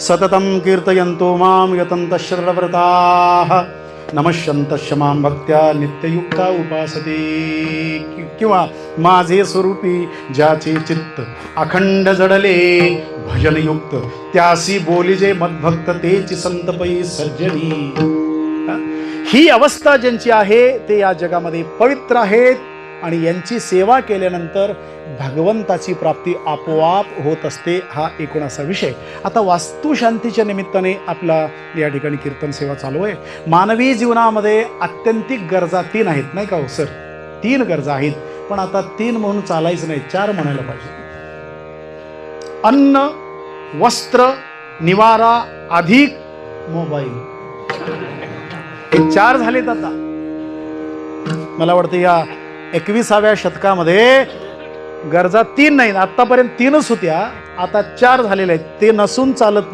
सततं कीर्तयन्तो मां यतन्तः शरणव्रताः नमश्यन्तश्च मां भक्त्या नित्ययुक्ता उपासते. किंवा माझे स्वरूपी ज्याचे चित्त अखंड जडले भजनयुक्त त्यासी बोलिजे मद्भक्त तेची संतपई सर्जनी. ही अवस्था ज्यांची आहे ते या जगामध्ये पवित्र आहेत आणि यांची सेवा केल्यानंतर भगवंताची प्राप्ती आपोआप होत असते. हा एकूण असा विषय. आता वास्तुशांतीच्या निमित्ताने आपला या ठिकाणी कीर्तन सेवा चालू आहे. मानवी जीवनामध्ये आत्यंतिक गरजा 3 आहेत, नाही का हो सर? 3 गरजा आहेत, पण आता 3 म्हणून चालायचं नाही, 4 म्हणायला पाहिजे. अन्न, वस्त्र, निवारा अधिक मोबाईल, हे 4 झालेत. आता मला वाटतं या 21व्या शतकामध्ये गरजा 3 नाहीत. आतापर्यंत 3च होत्या, आता 4 झालेल्या आहेत. ते नसून चालत नाही.